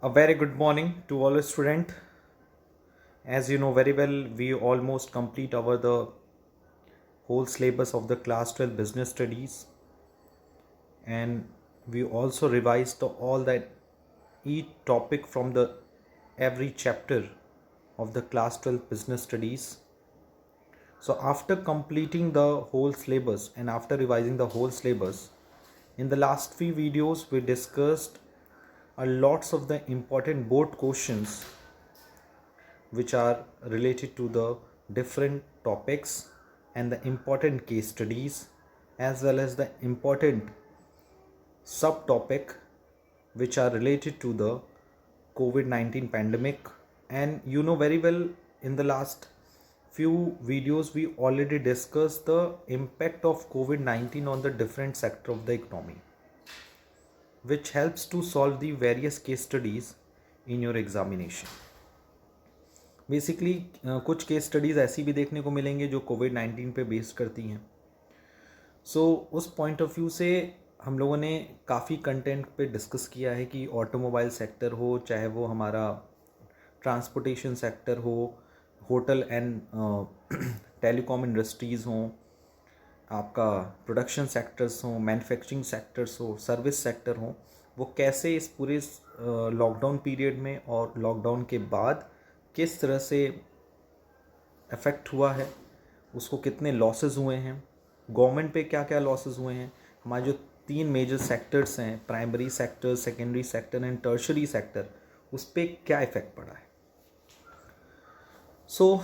A very good morning to all students. As you know very well, we almost complete our the whole syllabus of the class 12 business studies, and we also revised all that each topic from the every chapter of the class 12 business studies. So after completing the whole syllabus and after revising the whole syllabus, in the last few videos we discussed a lots of the important board questions which are related to the different topics and the important case studies as well as the important subtopic which are related to the COVID-19 pandemic. And you know very well, in the last few videos we already discussed the impact of COVID-19 on the different sector of the economy, which helps to solve the various case studies in your examination. Basically कुछ case studies ऐसी भी देखने को मिलेंगे जो कोविड-19 पे based करती हैं. उस पॉइंट ऑफ व्यू से हम लोगों ने काफ़ी कंटेंट पे डिस्कस किया है कि ऑटोमोबाइल सेक्टर हो, चाहे वो हमारा ट्रांसपोर्टेशन सेक्टर हो, होटल एंड टेलीकॉम इंडस्ट्रीज़ हों, आपका प्रोडक्शन सेक्टर्स हों, मैन्युफैक्चरिंग सेक्टर्स हो, सर्विस सेक्टर हों, वो कैसे इस पूरे लॉकडाउन पीरियड में और लॉकडाउन के बाद किस तरह से अफेक्ट हुआ है, उसको कितने लॉसेस हुए हैं, गवर्नमेंट पे क्या क्या लॉसेस हुए हैं, हमारे जो 3 मेजर सेक्टर्स हैं, primary sector, secondary sector and tertiary sector, उस पर क्या इफेक्ट पड़ा है. So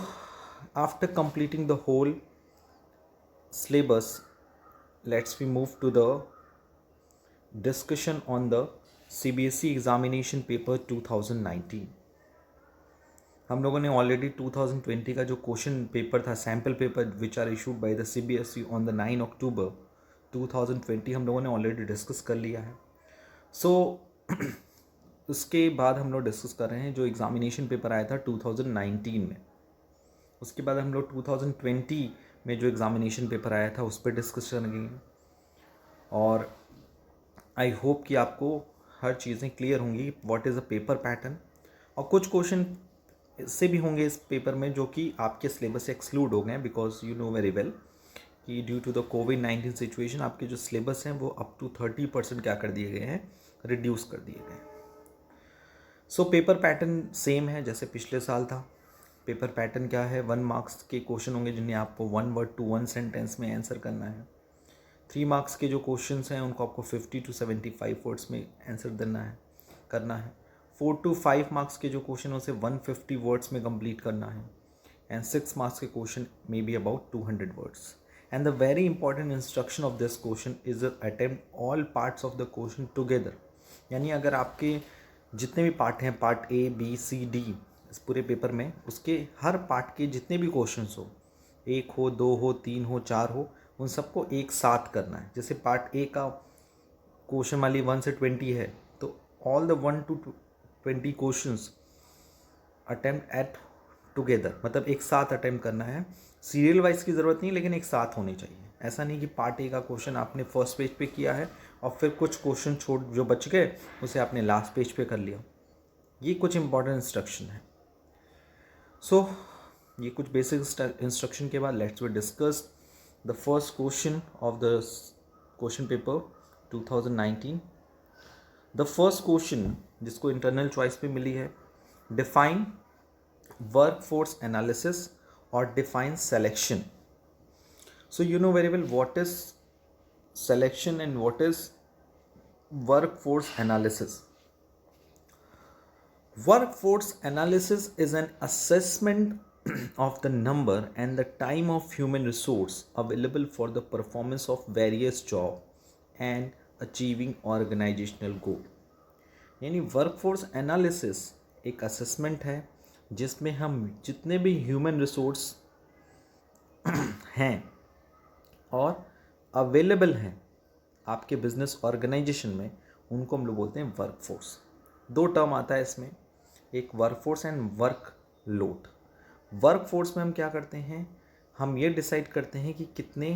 after completing the whole syllabus, let's we move to the discussion on the CBSE examination paper 2019. हम लोगों ने ऑलरेडी 2020 का जो क्वेश्चन पेपर था, sample paper which are issued by the CBSE on the 9 October 2020, हम लोगों ने already discuss कर लिया है. उसके बाद हम लोग डिस्कस कर रहे हैं जो एग्ज़ामिनेशन पेपर आया था 2019 में. उसके बाद हम लोग 2020 में जो एग्ज़ामिनेशन पेपर आया था उस पर डिस्कस करेंगे. और आई होप कि आपको हर चीज़ें क्लियर होंगी, what is a paper pattern. और कुछ क्वेश्चन से भी होंगे इस पेपर में जो कि आपके सिलेबस से एक्सक्लूड हो गए, because you know very well कि ड्यू टू द कोविड-19 सिचुएशन आपके जो सिलेबस हैं वो अप टू 30% क्या कर दिए गए हैं, रिड्यूस कर दिए गए हैं. पेपर पैटर्न सेम है जैसे पिछले साल था. पेपर पैटर्न क्या है, 1 मार्क्स के क्वेश्चन होंगे जिन्हें आपको 1 वर्ड टू 1 सेंटेंस में आंसर करना है. 3 मार्क्स के जो क्वेश्चंस हैं उनको आपको 50 to 75 वर्ड्स में आंसर करना है. 4 to 5 मार्क्स के जो क्वेश्चन हैं उसे 150 वर्ड्स में कंप्लीट करना है. एंड 6 मार्क्स के question may be about 200 words. And the very important instruction of this question is attempt all parts of the question together. यानी अगर आपके जितने भी पार्ट हैं, part A, B, C, D, इस पूरे पेपर में उसके हर पार्ट के जितने भी क्वेश्चंस हो, 1 हो, 2 हो, 3 हो, 4 हो, उन सबको एक साथ करना है. जैसे पार्ट A का क्वेश्चन वाली 1 से 20 है, तो all the 1 to 20 questions attempt at together, मतलब एक साथ अटेम्प्ट करना है. सीरियल वाइज की ज़रूरत नहीं, लेकिन एक साथ होनी चाहिए. ऐसा नहीं कि पार्ट A का क्वेश्चन आपने फर्स्ट पेज पे किया है और फिर कुछ क्वेश्चन जो बच गए उसे आपने लास्ट पेज पे कर लिया. ये कुछ इंपॉर्टेंट इंस्ट्रक्शन है. ये कुछ बेसिक इंस्ट्रक्शन के बाद let's we discuss the first question of the question paper 2019. The first question जिसको इंटरनल चॉइस पे मिली है, डिफाइन वर्कफोर्स एनालिसिस और define selection. So you know very well what is selection and what is workforce analysis. Workforce analysis is an assessment of the number and the time of human resource available for the performance of various job and achieving organizational goal. यानी workforce analysis एक assessment है जिसमें हम जितने भी human resource हैं और available हैं आपके बिजनेस ऑर्गेनाइजेशन में, उनको हम लोग बोलते हैं वर्कफोर्स. 2 टर्म आता है इसमें, एक workforce and work load. Workforce में हम क्या करते हैं, हम ये डिसाइड करते हैं कि कितने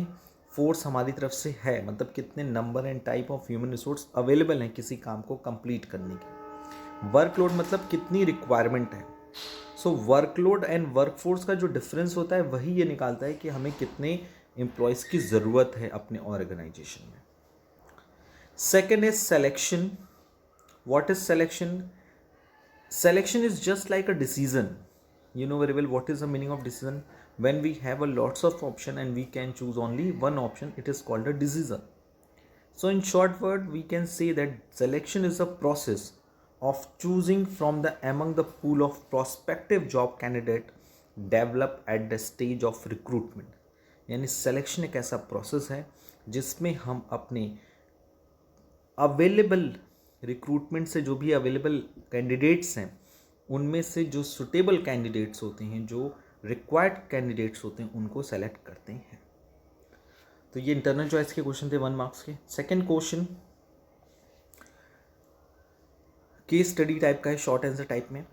फोर्स हमारी तरफ से है, मतलब कितने number and type of human resource available हैं किसी काम को कंप्लीट करने के. वर्कलोड मतलब कितनी रिक्वायरमेंट है। सो वर्कलोड एंड वर्कफोर्स का जो डिफरेंस होता है वही ये निकालता है कि हमें कितने एम्प्लॉयज़ की ज़रूरत है अपने ऑर्गेनाइजेशन में। Second is selection. What is selection? Selection is just like a decision. You know very well what is the meaning of decision. When we have a lots of option and we can choose only one option, it is called a decision. So in short word, we can say that selection is a process of choosing from the among the pool of prospective job candidate developed at the stage of recruitment. यानी selection एक ऐसा process है जिसमें हम अपने available recruitment से जो भी अवेलेबल कैंडिडेट्स हैं उनमें से जो सुटेबल कैंडिडेट्स होते हैं, जो रिक्वायर्ड कैंडिडेट्स होते हैं, उनको सेलेक्ट करते हैं। तो ये इंटरनल चॉइस के क्वेश्चन थे 1 मार्क्स के। Second question case study type का है, शॉर्ट आंसर टाइप में।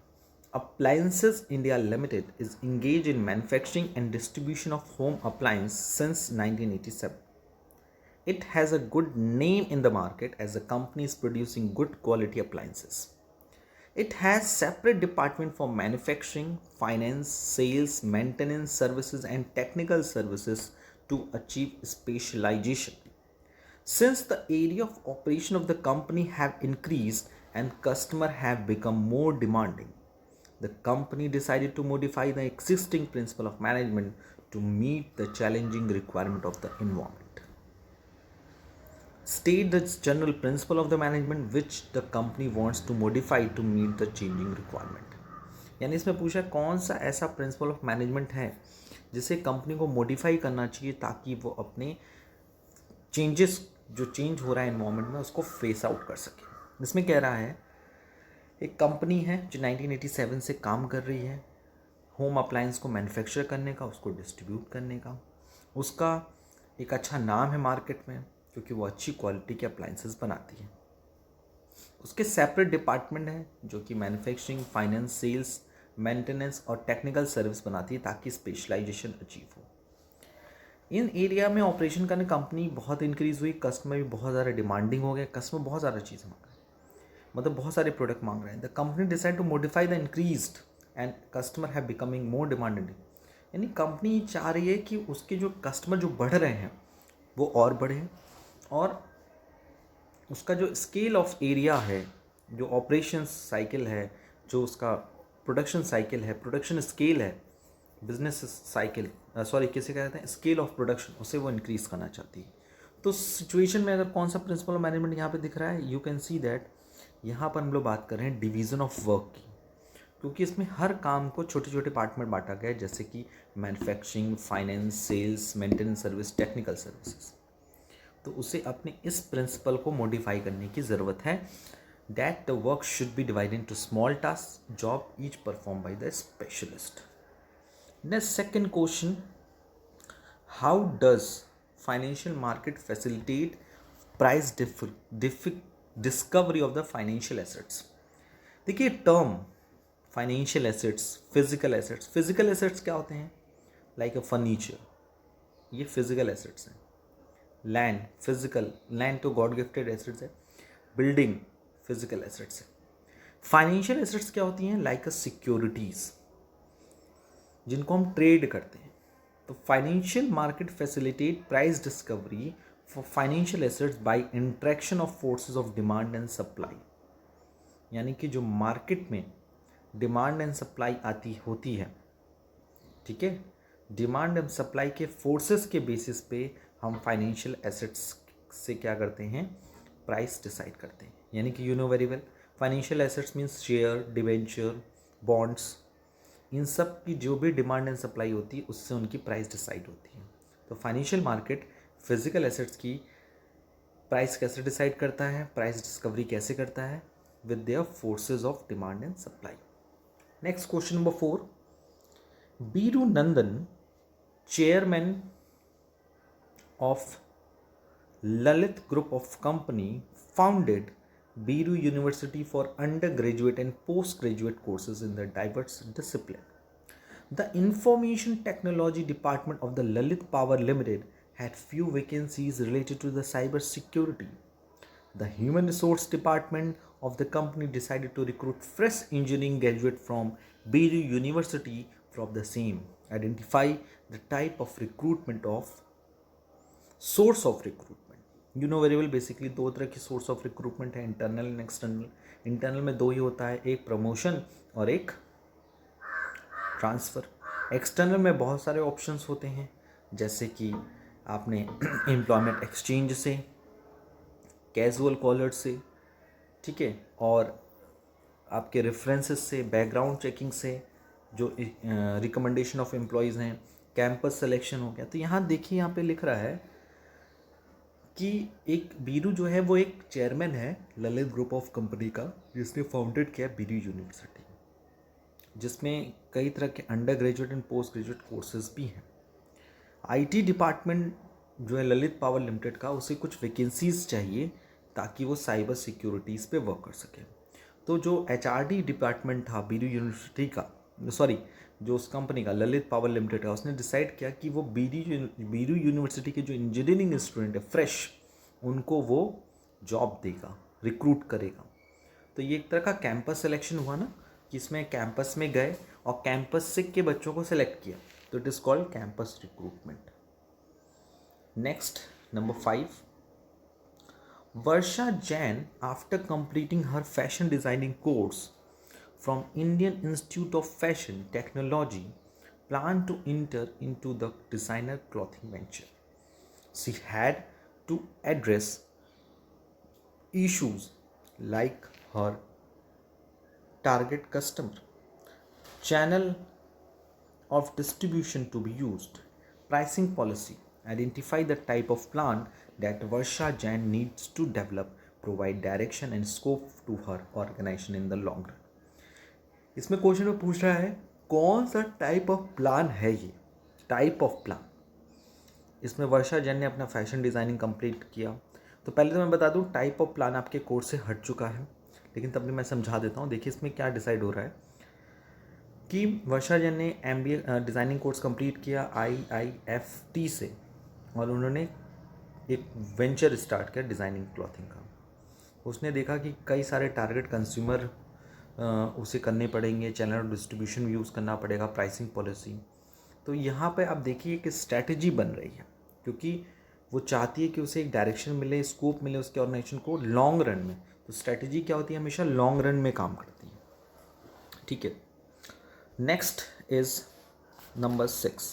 Appliances India limited is engage in manufacturing and distribution of home appliance since 1987. It has a good name in the market as the company is producing good quality appliances. It has separate department for manufacturing, finance, sales, maintenance services and technical services to achieve specialization. Since the area of operation of the company have increased and customer have become more demanding, the company decided to modify the existing principle of management to meet the challenging requirement of the environment. State the general principle of the management which the company wants to modify to meet the changing requirement. यानी इसमें पूछा कौन सा ऐसा principle of management है जिसे company को modify करना चाहिए ताकि वो अपने चेंजेस जो चेंज हो रहा है एनवायरनमेंट में उसको फेस आउट कर सके। इसमें कह रहा है एक कंपनी है जो 1987 से काम कर रही है होम अप्लायंस को मैन्युफैक्चर करने का, उसको डिस्ट्रीब्यूट करने का। उसका एक अच्छा नाम है मार्केट में क्योंकि वो अच्छी क्वालिटी के अप्लायंसेस बनाती है। उसके सेपरेट डिपार्टमेंट है जो कि मैन्युफैक्चरिंग, फाइनेंस, सेल्स, मेंटेनेंस और टेक्निकल सर्विस बनाती है ताकि स्पेशलाइजेशन अचीव हो। इन एरिया में ऑपरेशन करने कंपनी बहुत इंक्रीज हुई, कस्टमर भी बहुत ज़्यादा डिमांडिंग हो गए, कस्टमर बहुत ज़्यादा चीज़ें मांग रहे हैं, मतलब बहुत सारे प्रोडक्ट मांग रहे हैं। The company decide to modify the increased and customer have becoming more demanded. यानी कंपनी चाह रही है कि उसके जो कस्टमर जो बढ़ रहे हैं वो और बढ़े और उसका जो स्केल ऑफ एरिया है, जो ऑपरेशन साइकिल है, जो उसका प्रोडक्शन साइकिल है, प्रोडक्शन स्केल है, बिजनेस साइकिल किसे कहते हैं स्केल ऑफ प्रोडक्शन, उसे वो इंक्रीज़ करना चाहती है। तो सिचुएशन में अगर कौन सा प्रिंसिपल ऑफ मैनेजमेंट यहाँ पे दिख रहा है, यू कैन सी दैट यहाँ पर हम लोग बात कर रहे हैं डिवीज़न ऑफ वर्क की, क्योंकि इसमें हर काम को छोटे छोटे पार्ट में बांटा गया है, जैसे कि manufacturing, finance, sales, maintenance service, technical services. तो उसे अपने इस प्रिंसिपल को मॉडिफाई करने की ज़रूरत है that the work should be divided into small task job each perform by the specialist. Next second question, how does financial market facilitate price discovery of the financial assets. देखिए term financial assets, physical assets, physical assets क्या होते हैं, like a furniture, ये physical assets हैं। Land, physical, land तो god gifted assets है। Building physical assets है। Financial assets क्या होती हैं, लाइक अ सिक्योरिटीज जिनको हम ट्रेड करते हैं। तो financial market facilitate price discovery for financial assets bye interaction of forces of demand and supply. यानी कि जो मार्केट में डिमांड एंड सप्लाई होती है, ठीक है, डिमांड एंड सप्लाई के फोर्सेस के बेसिस पे हम फाइनेंशियल एसेट्स से क्या करते हैं, प्राइस डिसाइड करते हैं। यानी कि you know very well financial assets means share, debenture, bonds, इन सब की जो भी डिमांड एंड सप्लाई होती है उससे उनकी प्राइस डिसाइड होती है। तो फाइनेंशियल मार्केट फिजिकल एसेट्स की प्राइस कैसे डिसाइड करता है, प्राइस डिस्कवरी कैसे करता है, with their forces of demand and supply. Next question number 4, Biru Nandan, chairman of Lalit Group of Company, founded Biru University for undergraduate and postgraduate courses in the diverse discipline. The Information Technology Department of the Lalit Power Limited had few vacancies related to the cyber security. The human resource department of the company decided to recruit fresh engineering graduate from BU University from the same. Identify the type of recruitment of source of recruitment. You know very well basically दो तरह की source of recruitment है, internal and external. Internal में दो ही होता है, एक promotion और एक ट्रांसफ़र. एक्सटर्नल में बहुत सारे ऑप्शंस होते हैं, जैसे कि आपने एम्प्लॉयमेंट एक्सचेंज से, कैजुअल कॉलर से, ठीक है, और आपके रेफरेंसेस से, बैकग्राउंड चेकिंग से, जो रिकमेंडेशन ऑफ एम्प्लॉयज़ हैं, कैंपस सिलेक्शन हो गया. तो यहाँ देखिए, यहाँ पे लिख रहा है कि एक बीरू जो है वो एक चेयरमैन है ललित ग्रुप ऑफ कंपनी का, जिसने फाउंडेड किया बीरू यूनिवर्सिटी, जिसमें कई तरह के under graduate and post graduate courses भी हैं. आईटी डिपार्टमेंट जो है ललित पावर लिमिटेड का, उसे कुछ वैकेंसीज चाहिए ताकि वो साइबर सिक्योरिटीज़ पे वर्क कर सके. तो जो एचआरडी डिपार्टमेंट था बीरू यूनिवर्सिटी का, सॉरी जो उस कंपनी का ललित पावर लिमिटेड का, उसने डिसाइड किया कि वो बीरू यूनिवर्सिटी के जो इंजीनियरिंग स्टूडेंट है फ्रेश, उनको वो जॉब देगा, रिक्रूट करेगा. तो ये एक तरह का कैंपस सिलेक्शन हुआ ना, कि इसमें कैंपस में गए और कैंपस से के बच्चों को सिलेक्ट किया, तो it is called campus recruitment. Next, number 5, Varsha Jain after completing her fashion designing course from Indian Institute of Fashion Technology planned to enter into the designer clothing venture. She had to address issues like her target customer, channel of distribution to be used, pricing policy, identify the type of plan that Varsha Jain needs to develop, provide direction and scope to her organization in the long run. इसमें question में पूछ रहा है कौन सा type of plan है ये, type of plan. इसमें वर्षा जैन ने अपना फैशन डिज़ाइनिंग कंप्लीट किया. तो पहले तो मैं बता दूं, टाइप ऑफ प्लान आपके कोर्स से हट चुका है, लेकिन तब भी मैं समझा देता हूँ. देखिए इसमें क्या डिसाइड हो रहा है कि वर्षा जैन ने MBA डिज़ाइनिंग कोर्स कंप्लीट किया IIFT से, और उन्होंने एक वेंचर स्टार्ट किया डिज़ाइनिंग क्लॉथिंग का. उसने देखा कि कई सारे टारगेट कंज्यूमर उसे करने पड़ेंगे, चैनल ऑफ डिस्ट्रीब्यूशन भी यूज़ करना पड़ेगा, प्राइसिंग पॉलिसी. तो यहाँ पे आप देखिए कि स्ट्रैटेजी बन रही है, क्योंकि वो चाहती है कि उसे एक डायरेक्शन मिले, स्कोप मिले उसके ऑर्गेनाइजेशन को लॉन्ग रन में. तो स्ट्रैटेजी क्या होती है, हमेशा लॉन्ग रन में काम करती है. ठीक है. Next is number 6.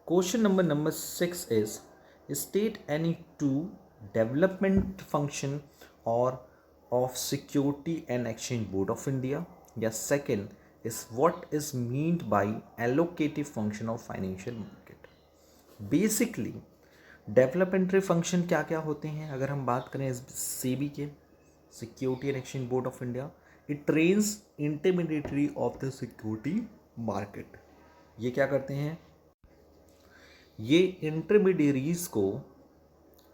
Question number 6 is state any two development function और of Security and Exchange Board of India. Yes, second is what is meant by allocative function of financial market. Basically developmental function क्या क्या होते हैं अगर हम बात करें सेबी के, security and exchange board of India, it trains intermediary of the security market. ये क्या करते हैं, ये इंटरमीडियरीज को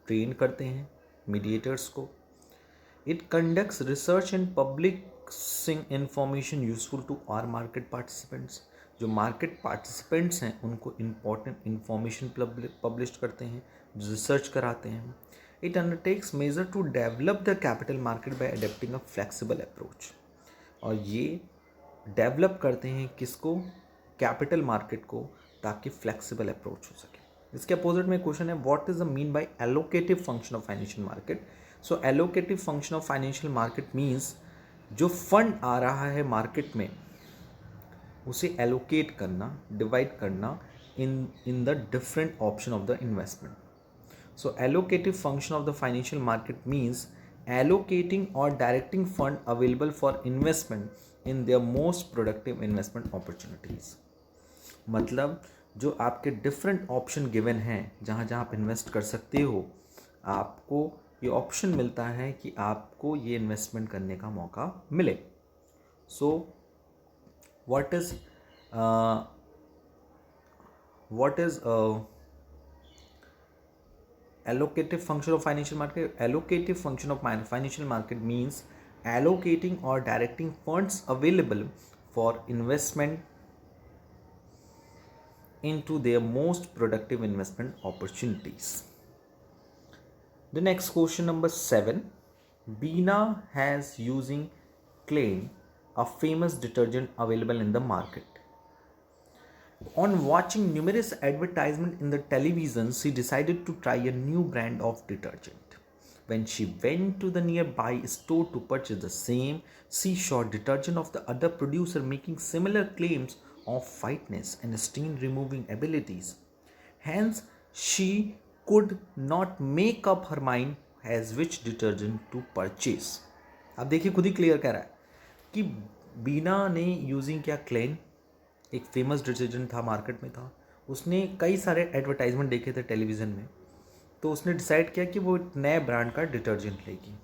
ट्रेन करते हैं, मीडिएटर्स को. It conducts research and publishing information useful to our market participants. जो मार्केट पार्टिसिपेंट्स हैं उनको इम्पॉर्टेंट इंफॉर्मेशन पब्लिश करते हैं, रिसर्च कराते हैं. It undertakes major to develop the capital market by adapting a flexible approach. और ये डेवलप करते हैं किसको, कैपिटल मार्केट को, ताकि फ्लेक्सिबल अप्रोच हो सके. इसके अपोजिट में क्वेश्चन है what is the mean by allocative function of financial market. So allocative function of financial market means जो फंड आ रहा है मार्केट में उसे एलोकेट करना, डिवाइड करना in the different option of the investment. So allocative function of the financial market means allocating और directing fund available for investment in their most productive investment opportunities. मतलब जो आपके डिफरेंट ऑप्शन गिवन हैं जहाँ जहाँ आप invest कर सकते हो, आपको ये ऑप्शन मिलता है कि आपको ये इन्वेस्टमेंट करने का मौका मिले. So what is allocative function of financial market? Allocative function of financial market means allocating or directing funds available for investment into their most productive investment opportunities. The next question number 7. Beena has using Klein, a famous detergent available in the market. On watching numerous advertisements in the television, she decided to try a new brand of detergent. When she went to the nearby store to purchase the same, she saw detergent of the other producer making similar claims of whiteness and stain removing abilities. Hence, she could not make up her mind as which detergent to purchase. अब देखिए खुद ही clear कह रहा है कि बीना ने using क्या Klein, एक फेमस डिटर्जेंट था, मार्केट में था, उसने कई सारे एडवर्टाइजमेंट देखे थे टेलीविज़न में, तो उसने डिसाइड किया कि वो एक नए ब्रांड का डिटर्जेंट लेगी।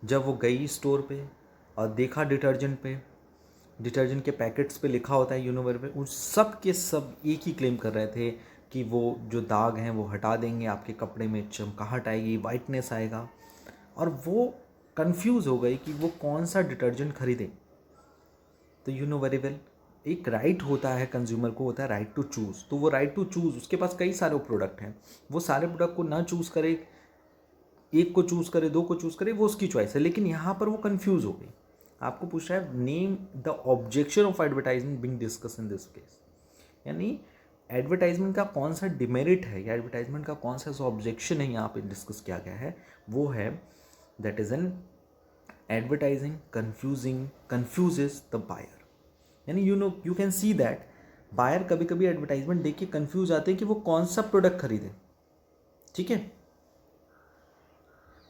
जब वो गई स्टोर पे और देखा डिटर्जेंट पे, डिटर्जेंट के पैकेट्स पे लिखा होता है यूनिवर पे, उन सब के सब एक ही क्लेम कर रहे थे कि वो जो दाग हैं वो हटा देंगे, आपके कपड़े में चमकाहट आएगी, वाइटनेस आएगा। और वो कंफ्यूज हो गई कि वो कौन सा डिटर्जेंट खरीदें। तो यू नो वेरी वेल, एक राइट होता है कंज्यूमर को, होता है राइट टू चूज़। तो वो राइट टू चूज़, उसके पास कई सारे प्रोडक्ट हैं, वो सारे प्रोडक्ट को ना चूज़ करे, एक को चूज़ करे, दो को चूज़ करे, वो उसकी चॉइस है। लेकिन यहाँ पर वो कंफ्यूज हो गई। आपको पूछ रहा है name the objection of advertisement being discussed in this case, यानी एडवर्टाइजमेंट का कौन सा डिमेरिट है या एडवर्टाइजमेंट का कौन सा ऑब्जेक्शन है यहाँ पे डिस्कस किया गया है, वो है that is an advertising confuses the buyer. यानी you can see that buyer कभी कभी एडवर्टाइजमेंट देख के कन्फ्यूज आते हैं कि वो कौन सा प्रोडक्ट खरीदे। ठीक है,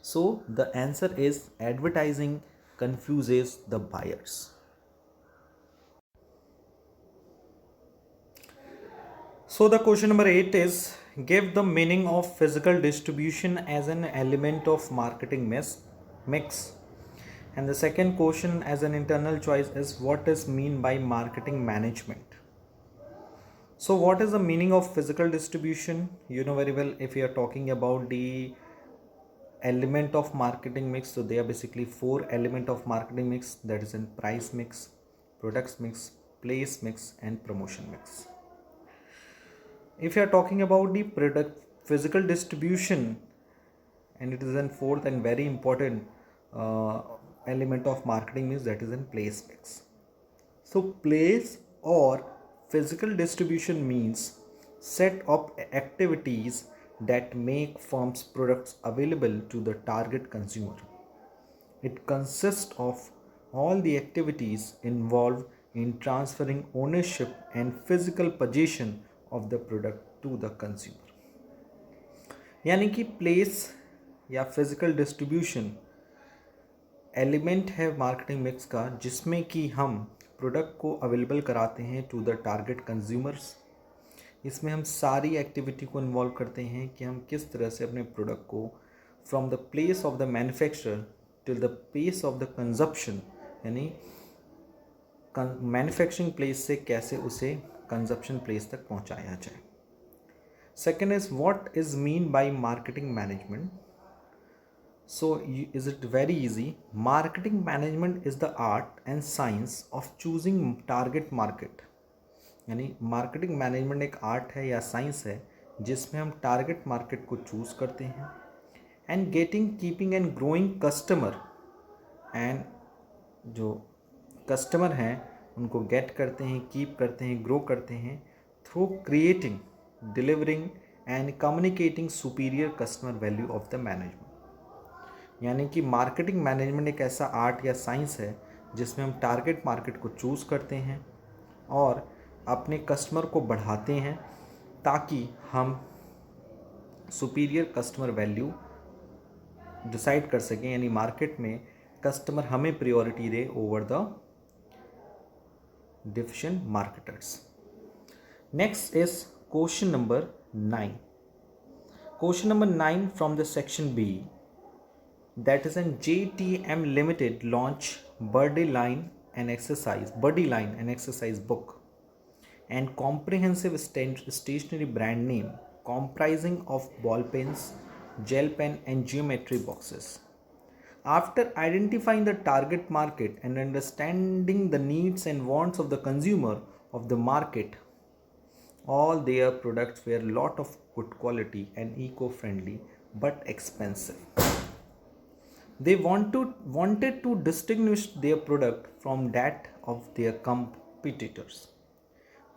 so the answer is advertising confuses the buyers. So the question number 8 is, give the meaning of physical distribution as an element of marketing mix. And the second question as an internal choice is, what is mean by marketing management? So what is the meaning of physical distribution? You know very well, if we are talking about the element of marketing mix, so they are basically 4 element of marketing mix, that is in price mix, products mix, place mix and promotion mix. If you are talking about the product physical distribution, and it is in 4th and very important element of marketing mix, that is in place mix. So place or physical distribution means set of activities that make firms' products available to the target consumer. It consists of all the activities involved in transferring ownership and physical possession of the product to the consumer. यानी कि place या physical distribution element है marketing mix का, जिसमें कि हम product को available कराते हैं टू द टारगेट कंज्यूमर्स। इसमें हम सारी एक्टिविटी को इन्वॉल्व करते हैं कि हम किस तरह से अपने प्रोडक्ट को from the place of the manufacturer till the place of the consumption, यानी मैन्युफैक्चरिंग प्लेस से कैसे उसे कंजप्शन प्लेस तक पहुंचाया जाए। Second is, what is mean by marketing management? So is it very easy? Marketing management is the art and science of choosing target market. यानी marketing management एक art है या साइंस है जिसमें हम टारगेट मार्केट को चूज़ करते हैं, and getting, keeping and growing customer, and जो कस्टमर हैं उनको गेट करते हैं, कीप करते हैं, ग्रो करते हैं through creating, delivering and communicating superior customer value of the management. यानी कि मार्केटिंग मैनेजमेंट एक ऐसा आर्ट या साइंस है जिसमें हम टारगेट मार्केट को चूज़ करते हैं और अपने कस्टमर को बढ़ाते हैं ताकि हम सुपीरियर कस्टमर वैल्यू डिसाइड कर सकें, यानी मार्केट में कस्टमर हमें priority they over the deficient marketers. Next is question number 9. Question number 9 from the section B, that is an JTM Limited launch Buddy Line and exercise book and comprehensive stationery brand name comprising of ball pens, gel pen and geometry boxes. After identifying the target market and understanding the needs and wants of the consumer of the market, all their products were a lot of good quality and eco-friendly but expensive. They wanted to distinguish their product from that of their competitors.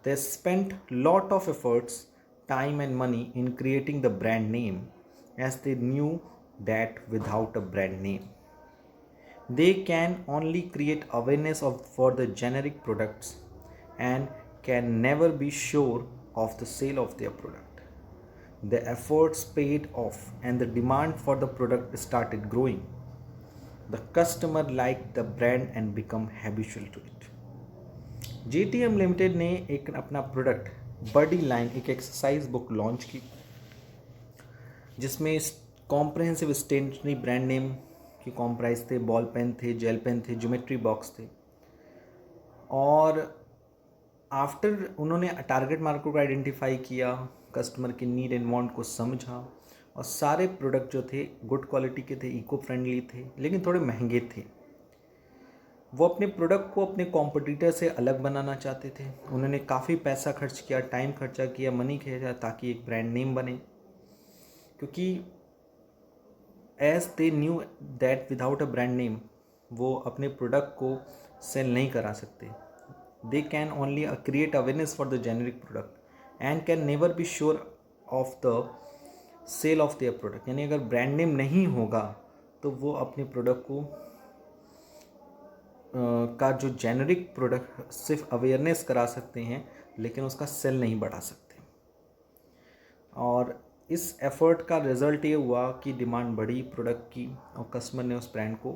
They spent lot of efforts, time and money in creating the brand name, as they knew that without a brand name they can only create awareness for the generic products and can never be sure of the sale of their product. The efforts paid off and the demand for the product started growing. The customer liked the brand and become habitual to it. JTM limited ने एक अपना product body line एक exercise book launch की जिसमें comprehensive stationery brand name के comprise थे, ball pen थे, gel pen थे, ज्योमेट्री बॉक्स थे। और आफ्टर उन्होंने टारगेट मार्केट को आइडेंटिफाई किया, कस्टमर के नीड एंड वांट को समझा और सारे प्रोडक्ट जो थे गुड क्वालिटी के थे, इको फ्रेंडली थे, लेकिन थोड़े महंगे थे। वो अपने प्रोडक्ट को अपने कॉम्पिटिटर से अलग बनाना चाहते थे। उन्होंने काफ़ी पैसा खर्च किया, टाइम खर्चा किया, मनी खर्चा ताकि एक ब्रांड नेम बने, क्योंकि as they knew that without a brand name वो अपने प्रोडक्ट को सेल नहीं करा सकते। They can only create awareness for the generic product and can never be sure of the sale of their product. यानी अगर ब्रांड नेम नहीं होगा तो वो अपने प्रोडक्ट को का जो जेनरिक प्रोडक्ट सिर्फ अवेयरनेस करा सकते हैं, लेकिन उसका सेल नहीं बढ़ा सकते। और इस एफर्ट का रिजल्ट ये हुआ कि डिमांड बढ़ी प्रोडक्ट की और कस्टमर ने उस ब्रांड को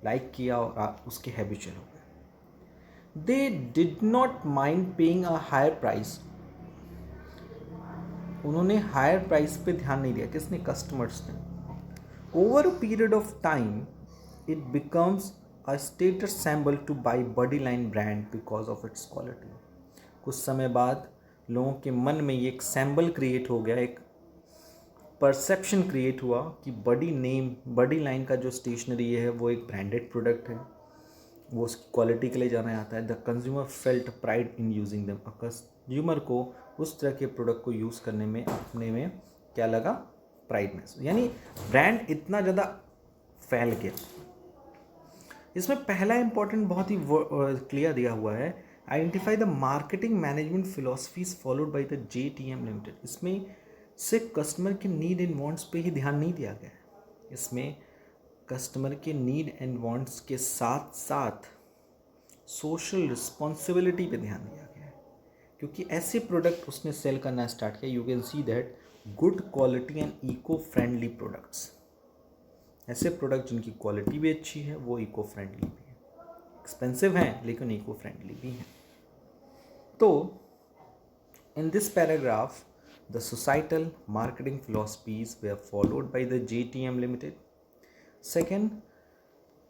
लाइक किया और उसके हैबिचुअल हो गए। They did not mind paying a higher price. उन्होंने हायर प्राइस पे ध्यान नहीं दिया, किसने? कस्टमर्स ने। Over a period of time it becomes a status symbol to buy Bodyline brand because of its quality। कुछ समय बाद लोगों के मन में ये एक सैम्बल क्रिएट हो गया, एक परसेप्शन क्रिएट हुआ कि Bodyline का जो स्टेशनरी है वो एक ब्रांडेड प्रोडक्ट है, वो उसकी क्वालिटी के लिए जाना जाता है। The consumer felt pride in using them. Consumer को उस तरह के प्रोडक्ट को यूज़ करने में अपने में क्या लगा? प्राइड महसूस। यानी ब्रांड इतना ज़्यादा फैल गया। इसमें पहला इंपॉर्टेंट बहुत ही क्लियर दिया हुआ है, identify the marketing management philosophies followed by the JTM limited. इसमें सिर्फ कस्टमर के नीड एंड वांट्स पे ही ध्यान नहीं दिया गया है, इसमें कस्टमर के नीड एंड वांट्स के साथ साथ सोशल रिस्पॉन्सिबिलिटी पे ध्यान दिया गया है, क्योंकि ऐसे प्रोडक्ट उसने सेल करना स्टार्ट किया। You can see that good quality and eco friendly products, ऐसे प्रोडक्ट जिनकी क्वालिटी भी अच्छी है, वो इको फ्रेंडली भी है, एक्सपेंसिव हैं लेकिन इको फ्रेंडली भी हैं। तो in this paragraph the societal marketing philosophies were followed by the JTM limited. Second,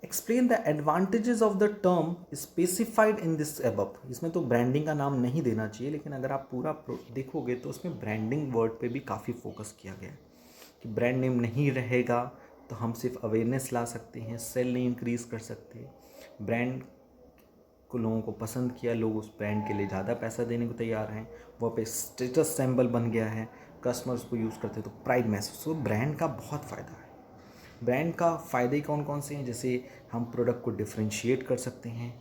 explain the advantages of the term specified in this above. इसमें तो ब्रांडिंग का नाम नहीं देना चाहिए, लेकिन अगर आप पूरा देखोगे तो उसमें ब्रांडिंग वर्ड पे भी काफ़ी फोकस किया गया है कि ब्रांड नेम नहीं रहेगा तो हम सिर्फ अवेयरनेस ला सकते हैं, सेल नहीं इंक्रीज़ कर सकते। ब्रांड को लोगों को पसंद किया, लोग उस ब्रांड के लिए ज़्यादा पैसा देने को तैयार हैं, वो पे स्टेटस सिंबल बन गया है, कस्टमर्स को यूज़ करते तो प्राइड महसूस। तो ब्रांड का बहुत फ़ायदा है। ब्रांड का फ़ायदे कौन कौन से हैं? जैसे हम प्रोडक्ट को डिफ्रेंशिएट कर सकते हैं,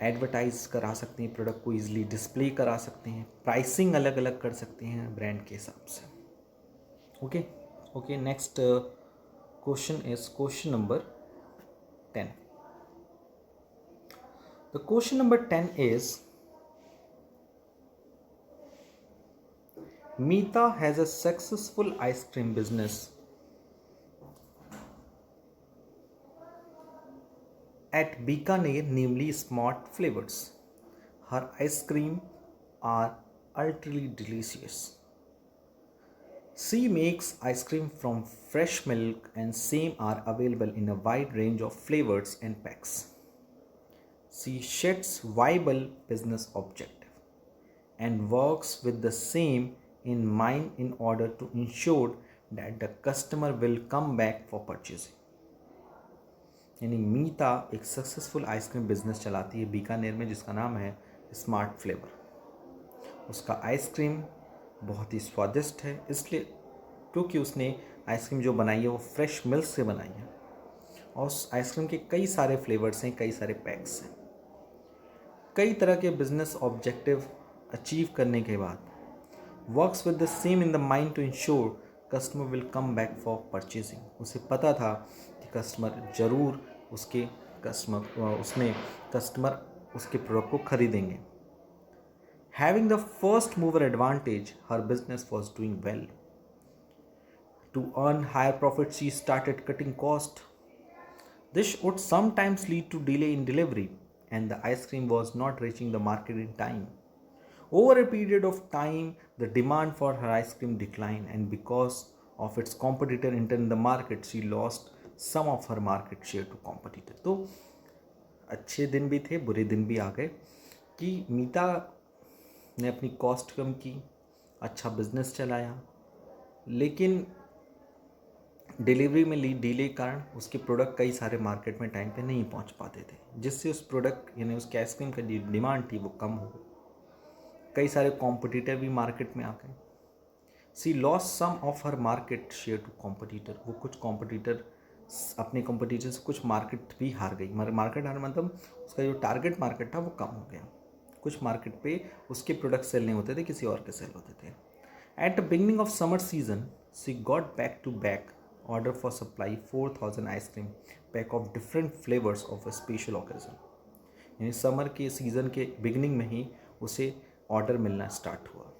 एडवर्टाइज करा सकते हैं, प्रोडक्ट को ईजिली डिस्प्ले करा सकते हैं, प्राइसिंग अलग अलग कर सकते हैं ब्रांड के हिसाब से। Okay, next question is question number 10. The question number 10 is, Meeta has a successful ice cream business at Bikaner, namely Smart Flavors. Her ice cream are utterly delicious. She makes ice cream from fresh milk and same are available in a wide range of flavors and packs. She sets viable business objective and works with the same in mind in order to ensure that the customer will come back for purchasing. यानी मीता एक successful ice cream business चलाती है बीकानेर में, जिसका नाम है smart flavour. उसका ice cream बहुत ही स्वादिष्ट है, इसलिए क्योंकि उसने आइसक्रीम जो बनाई है वो फ्रेश मिल्क से बनाई है और उस आइसक्रीम के कई सारे फ्लेवर्स हैं, कई सारे पैक्स हैं। कई तरह के बिजनेस ऑब्जेक्टिव अचीव करने के बाद works with the same in the mind to ensure customer will come back for purchasing. उसे पता था कि कस्टमर ज़रूर कस्टमर उसके प्रोडक्ट को खरीदेंगे। Having the first mover advantage, her business was doing well. To earn higher profits, she started cutting cost. This would sometimes lead to delay in delivery, and the ice cream was not reaching the market in time. Over a period of time, the demand for her ice cream declined, and because of its competitor entering the market, she lost some of her market share to competitor. तो अच्छे दिन भी थे, बुरे दिन भी आ गए कि मीता ने अपनी कॉस्ट कम की, अच्छा बिजनेस चलाया, लेकिन डिलीवरी में डिले कारण उसके प्रोडक्ट कई सारे मार्केट में टाइम पे नहीं पहुंच पाते थे, जिससे उस प्रोडक्ट यानी उसके आइसक्रीम की जो डिमांड थी वो कम हो गई। कई सारे कॉम्पिटिटर भी मार्केट में आ गए। She loss some of her market share to competitor. वो कुछ कॉम्पिटिटर अपने कॉम्पिटिटर से कुछ मार्केट भी हार गई। मार्केट हार मतलब उसका जो टारगेट मार्केट था वो कम हो गया। कुछ मार्केट पे उसके प्रोडक्ट सेल नहीं होते थे, किसी और के सेल होते थे। At the beginning of summer season she got back to back order for supply 4000 ice cream pack of different flavours of a special occasion. यानी समर के सीज़न के बिगनिंग में ही उसे ऑर्डर मिलना स्टार्ट हुआ।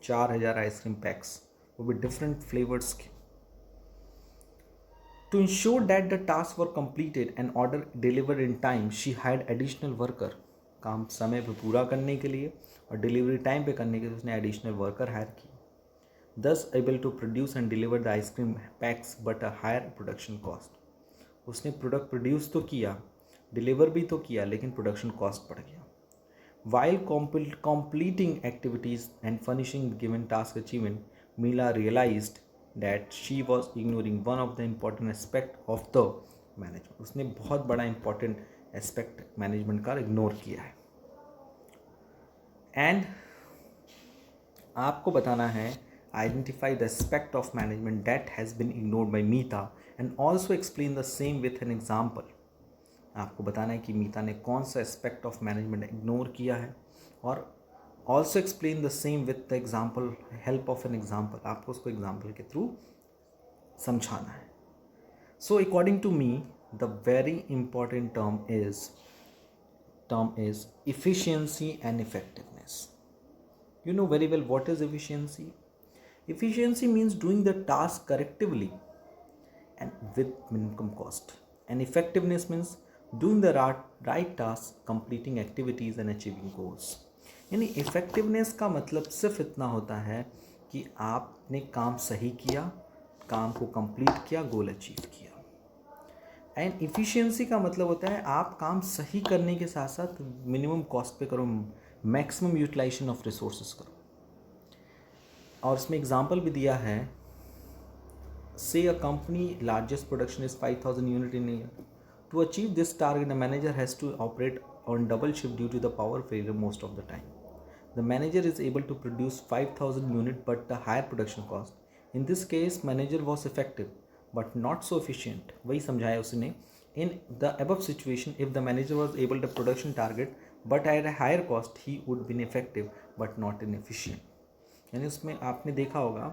4000 आइसक्रीम पैक्स, वो भी डिफरेंट फ्लेवर्स के। To ensure that the task were completed and order delivered in time, she hired additional worker. काम समय पर पूरा करने के लिए और डिलीवरी टाइम पे करने के लिए उसने एडिशनल वर्कर हायर की। Thus able to produce and deliver the ice cream packs but a higher production cost. उसने प्रोडक्ट प्रोड्यूस तो किया, डिलीवर भी तो किया, लेकिन प्रोडक्शन कॉस्ट बढ़ गया। While completing activities and finishing given task achievement, Mila realized that she was ignoring one of the important aspect of the management. उसने बहुत बड़ा important aspect management का इग्नोर किया है। एंड आपको बताना है identify the aspect of management that has been ignored by Meeta and also explain the same with an example. आपको बताना है कि मीता ने कौन सा एस्पेक्ट ऑफ मैनेजमेंट इग्नोर किया है और also explain the same with the example, help of an example. आपको उसको एग्जाम्पल के थ्रू समझाना है। So according to me the very important term is efficiency and effectiveness. You know very well what is efficiency. Efficiency means doing the task correctly and with minimum cost, and effectiveness means doing the right task, completing activities and achieving goals. यानी effectiveness का मतलब सिर्फ इतना होता है कि आपने काम सही किया, काम को कंप्लीट किया, गोल अचीव किया। एंड इफ़िशियंसी का मतलब होता है आप काम सही करने के साथ साथ मिनिमम कॉस्ट पे करो, मैक्सिमम यूटिलाइजेशन ऑफ रिसोर्सेज करो। और इसमें एग्जांपल भी दिया है, say a company largest production is 5000 unit in year. To achieve this target the manager has to operate on double shift due to the power failure most of the time. The manager is able to produce 5000 unit but the higher production cost. In this case manager was effective but not so efficient. वही समझाया उसने। In the above situation, if the manager was able to production target but at a higher cost, he would be ineffective but not inefficient. यानी उसमें आपने देखा होगा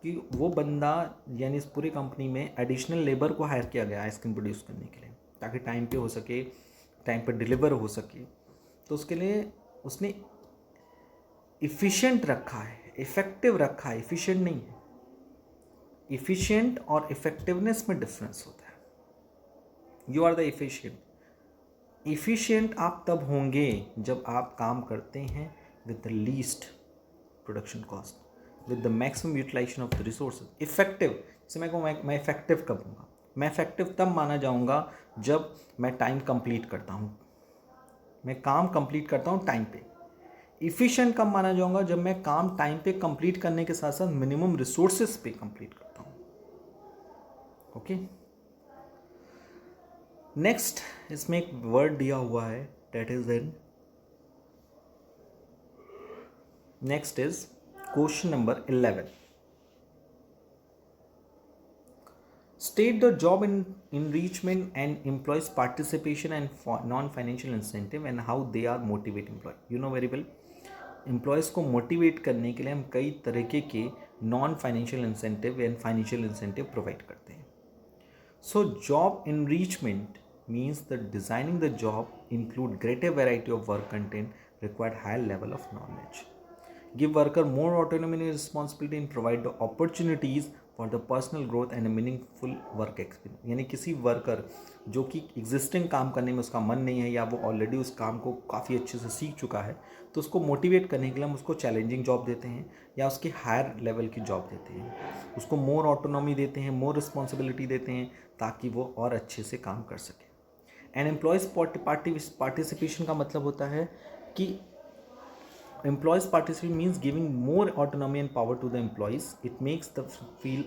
कि वो बंदा यानी इस पूरी कंपनी में एडिशनल लेबर को हायर किया गया आइसक्रीम प्रोड्यूस करने के लिए, ताकि टाइम पे हो सके, टाइम पे डिलीवर हो सके। तो उसके लिए उसने इफ़िशिएंट रखा है, इफ़ेक्टिव रखा है, इफ़िशिएंट नहीं है। इफ़िशिएंट और इफ़ेक्टिवनेस में डिफरेंस होता है। You are the efficient. Efficient आप तब होंगे जब आप काम करते हैं with the least production cost, with the maximum utilisation of the resources. Effective, जैसे मैं कहूँ मैं इफेक्टिव कब हूँगा, मैं इफेक्टिव तब माना जाऊँगा जब मैं टाइम कंप्लीट करता हूँ, मैं काम कंप्लीट करता हूँ टाइम पे। इफ़िशिएंट कब माना जाऊँगा, जब मैं काम टाइम पे कंप्लीट करने के साथ साथ मिनिमम रिसोर्सेज पे कंप्लीट करता हूँ। ओके, नेक्स्ट इसमें एक वर्ड दिया हुआ है that is then, next is question number 11। State the job enrichment and employees participation and non-financial incentive and how they are motivate employee. You know very well, employees को motivate करने के लिए हम कई तरीके के non financial incentive and financial incentive provide करते हैं. So job enrichment means that designing the job include greater variety of work content, required higher level of knowledge, give worker more autonomy and responsibility, and provide the opportunities for the personal growth and a meaningful work experience. यानी किसी worker जो कि existing काम करने में उसका मन नहीं है या वो ऑलरेडी उस काम को काफ़ी अच्छे से सीख चुका है, तो उसको मोटिवेट करने के लिए हम उसको चैलेंजिंग जॉब देते हैं या उसकी हायर लेवल की जॉब देते हैं, उसको मोर ऑटोनॉमी देते हैं, मोर रिस्पॉन्सिबिलिटी देते हैं ताकि वो और अच्छे से काम कर सके. एंड एम्प्लॉयज़ पार्टिसिपेशन का मतलब होता है कि employees participation means giving more autonomy and power to the employees. It makes them feel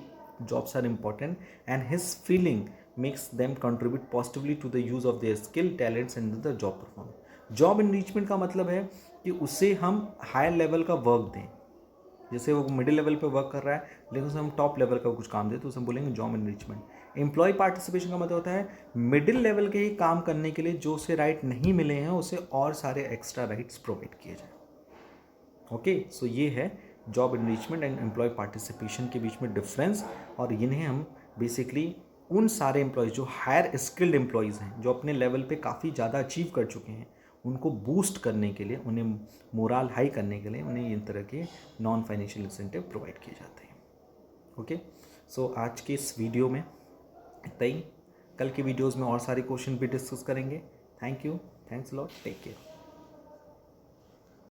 jobs are important, and his feeling makes them contribute positively to the use of their skill, talents and the job performance. Job enrichment का मतलब है कि उसे हम higher level का work दें. जैसे वो मिडिल लेवल पे वर्क कर रहा है लेकिन उसे हम टॉप लेवल का कुछ काम दें तो उसे हम बोलेंगे जॉब एनरिचमेंट. एम्प्लॉय पार्टिसिपेशन का मतलब होता है मिडिल लेवल के ही काम करने के लिए जो उसे राइट नहीं मिले हैं उसे और सारे एक्स्ट्रा राइट्स प्रोवाइड किए जाए. ओके, सो ये है job enrichment and employ participation के बीच में डिफरेंस. और इन्हें हम बेसिकली उन सारे एम्प्लॉयज़ जो हायर स्किल्ड एम्प्लॉयज़ हैं, जो अपने लेवल पे काफ़ी ज़्यादा अचीव कर चुके हैं, उनको बूस्ट करने के लिए, उन्हें मोरल हाई करने के लिए उन्हें इन तरह के नॉन फाइनेंशियल इंसेंटिव प्रोवाइड किए जाते हैं. ओके, सो आज के इस वीडियो में इतना ही. कल के वीडियोज़ में और सारे क्वेश्चन भी डिस्कस करेंगे. Thank you, thanks a lot, take care.